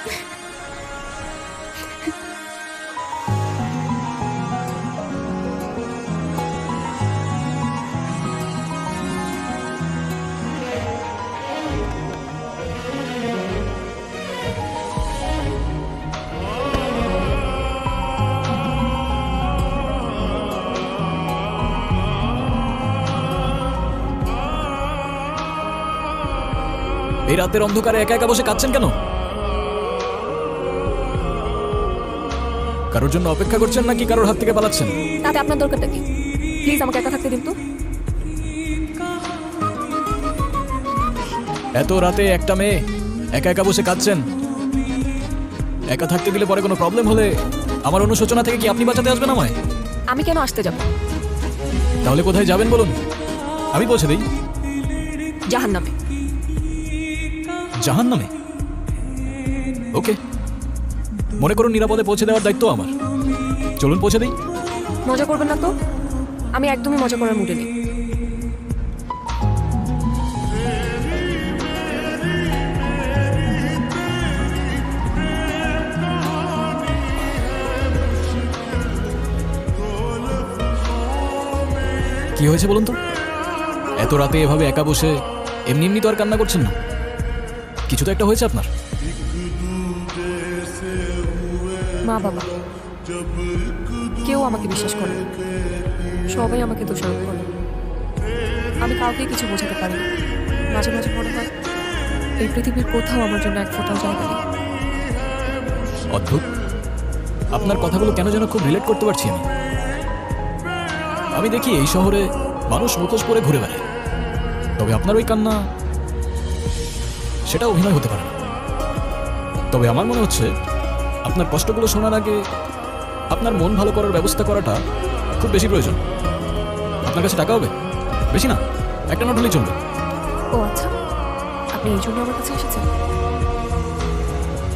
এই রাতের অন্ধকারে একা একা বসে কাঁদছেন কেন? কারোর জন্য অপেক্ষা করছেন নাকি কারোর হাত থেকে পালাচ্ছেন? তাতে আপনার দরকারটা কি? প্লিজ আমাকে একা থাকতে দিন তো। এত রাতে একটা মেয়ে একা একা বসে কাঁদছেন। একা থাকতে দিলে পরে কোনো প্রবলেম হলে আমার অনুশোচনা থেকে কি আপনি বাঁচাতে আসবেন আমায়? আমি কেন আসতে যাব? তাহলে কোথায় যাবেন বলুন, আমি পৌঁছে দিই। জাহান্নামে। জাহান্নামে? ওকে, মনে করুন নিরাপদে পৌঁছে দেওয়ার দায়িত্ব আমার। চলুন পৌঁছে দিই। মজা করবেন না তো? আমি একদমই মজা করার মুডে নেই। কি হয়েছে বলুন তো? এত রাতে এভাবে একা বসে এমনি এমনি তো আর কান্না করছেন না। কিছু তো একটা হয়েছে আপনার। মা বাবা কেউ আমাকে বিশ্বাস করে না, সবাই আমাকে দোষারোপ করে। আমি কাউকে কিছু বোঝাতে পারি না। মাঝে মাঝে মনে হয় এই পৃথিবীর কোথাও আমার জন্য এক ফোঁটাও জায়গা নেই। অদ্ভুত, আপনার কথাগুলো কেন যেন খুব রিলেট করতে পারছি আমি। আমি দেখি এই শহরে মানুষ মুখোশ পরে ঘুরে বেড়ায়, তবে আপনার ওই কান্না, সেটা অভিনয় হতে পারে না। তবে আমার মনে হচ্ছে আপনার কষ্টগুলো শোনার আগে আপনার মন ভালো করার ব্যবস্থা করাটা খুব বেশি প্রয়োজন। আপনার কাছে টাকা হবে? বেশি না, একটা নোট হলেই চলবে। ও আচ্ছা, আপনি এই জন্য আমার কাছে এসেছেন?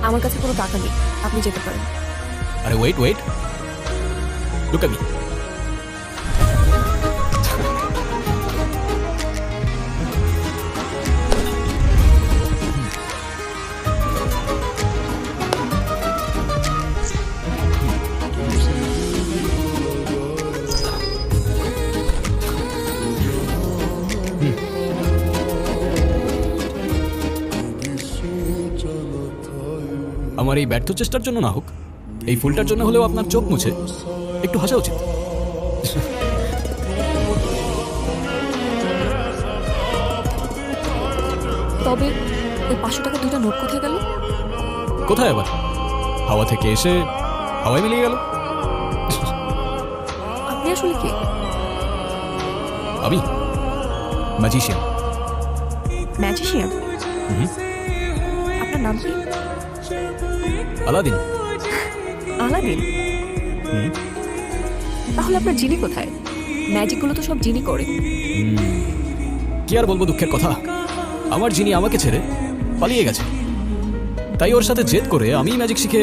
আমার কাছে কোনো টাকা নেই, আপনি যেতে পারেন। আরে wait wait, look at me. আমার এই ব্যর্থ চেষ্টার জন্য না হোক, এই ফুলটার জন্য হলেও আপনার চোখ মুছে একটু হাসা উচিত। তবে ওই 500 টাকা দুইটা নোট কোথায় গেল? কোথায় আবার? হাওয়া থেকে এসে হাওয়ায় মিলিয়ে গেল। আপনি আসলে কে? আমি ম্যাজিশিয়ান। ম্যাজিশিয়ান? আপনার নাম কি? আলাদিন। আলাদিন? তাহলে আপনার জিনি কোথায়? ম্যাজিকগুলো তো সব জিনি করে। কি আর বলবো দুঃখের কথা, আমার যিনি আমাকে ছেড়ে পালিয়ে গেছে। তাই ওর সাথে জেদ করে আমি ম্যাজিক শিখে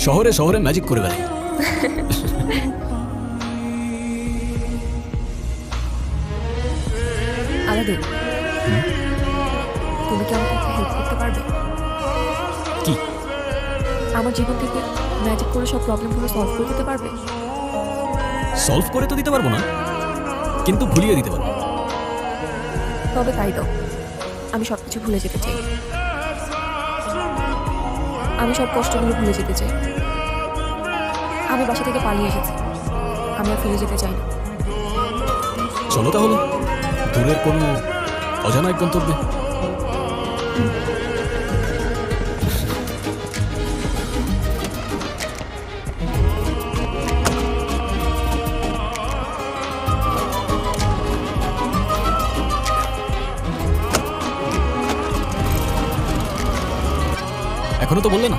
শহরে শহরে ম্যাজিক করে বেড়াই। আলাদিন, তুমি কি আমাকে একটা হেল্প করতে পারবে? কি? আমার জীবন থেকে ম্যাজিক করে সব প্রবলেমগুলো সলভ করে দিতে পারবে? সলভ করে তো দিতে পারবো না, কিন্তু ভুলিয়ে দিতে পারবো। তবে তাই দাও, আমি সব কিছু ভুলে যেতে চাই। আমি সব কষ্টগুলো ভুলে যেতে চাই। আমি বাসা থেকে পালিয়ে এসেছি, আমি আর ফিরে যেতে চাই না। চলো তাহলে দূরের কোনো অজানা এক গন্তব্যে। এখনো তো বললে না,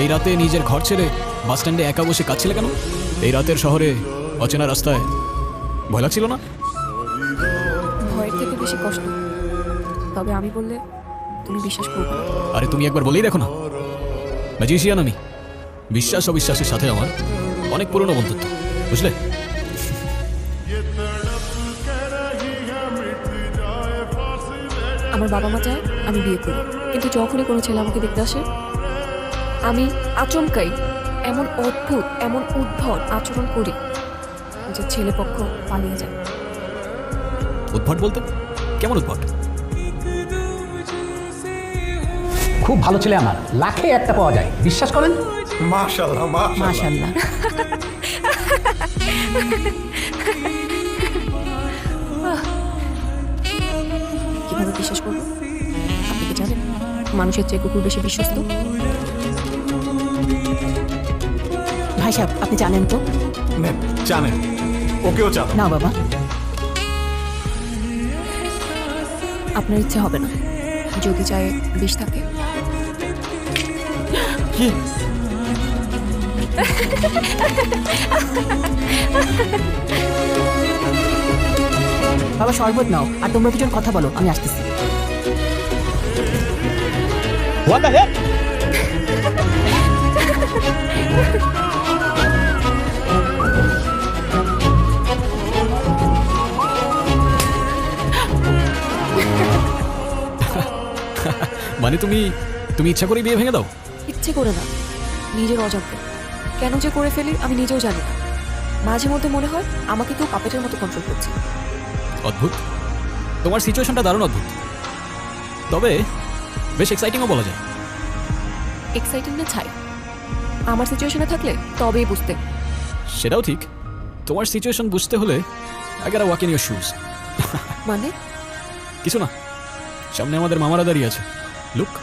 এই রাতে নিজের ঘর ছেড়ে বাস স্ট্যান্ডে একা বসে কাঁদছিলে কেন? এই রাতের শহরে অচেনা রাস্তায় ভয় লাগছিল না? ভয়ের থেকে বেশি কষ্ট। তবে আমি বললে তুমি বিশ্বাস করবে না। আরে তুমি একবার বলেই দেখো না, ম্যাজিশিয়ান আমি। বিশ্বাস অবিশ্বাসের সাথে আমার অনেক পুরনো বন্ধুত্ব, বুঝলে? আমার বাবা মা চায় আমি বিয়ে করি, কিন্তু যখনই কোনো ছেলে আমাকে দেখতে আসে আমি আচমকাই এমন অদ্ভুত এমন উদ্ভট আচরণ করি যে ছেলেপক্ষ পালিয়ে যায়। উদ্ভট বলতে কেমন উদ্ভট? খুব ভালো ছেলে আমার, লাখে একটা পাওয়া যায়, বিশ্বাস করেন? মাশাআল্লাহ মাশাআল্লাহ। মাশাআল্লাহ। কিভাবে বিশ্বাস করবো? আপনি কি জানেন মানুষের চেয়ে কুকুর বেশি বিশ্বস্ত? ভাই সাহেব, আপনি জানেন তো? নেন জানেন, ওকেও জানো। না বাবা, আপনার ইচ্ছে হবে না যদি চায় বিষ থাকে। কি? বাবা শরবত নাও, আর তোমরা দুজন কথা বলো, আমি আসতেছি। মানে তুমি তুমি ইচ্ছা করে বিয়ে ভেঙে দাও? ইচ্ছে করে না, নিজের অজান্তে। কেন যে করে ফেলি আমি নিজেও জানি না। মাঝে মধ্যে মনে হয় আমাকে কেউ পাপেটের মতো কন্ট্রোল করছে। অদ্ভুত, তোমার সিচুয়েশনটা দারুণ অদ্ভুত, তবে বেশ এক্সাইটিংও বলা যায়। এক্সাইটিং না ছাই, আমার সিচুয়েশনে থাকলে তবেই বুঝতে। সেটাও ঠিক, তোমার সিচুয়েশন বুঝতে হলে I got walk in your shoes. মানে কিছু না, সামনে আমাদের মামারা দাঁড়িয়ে আছে, লুক।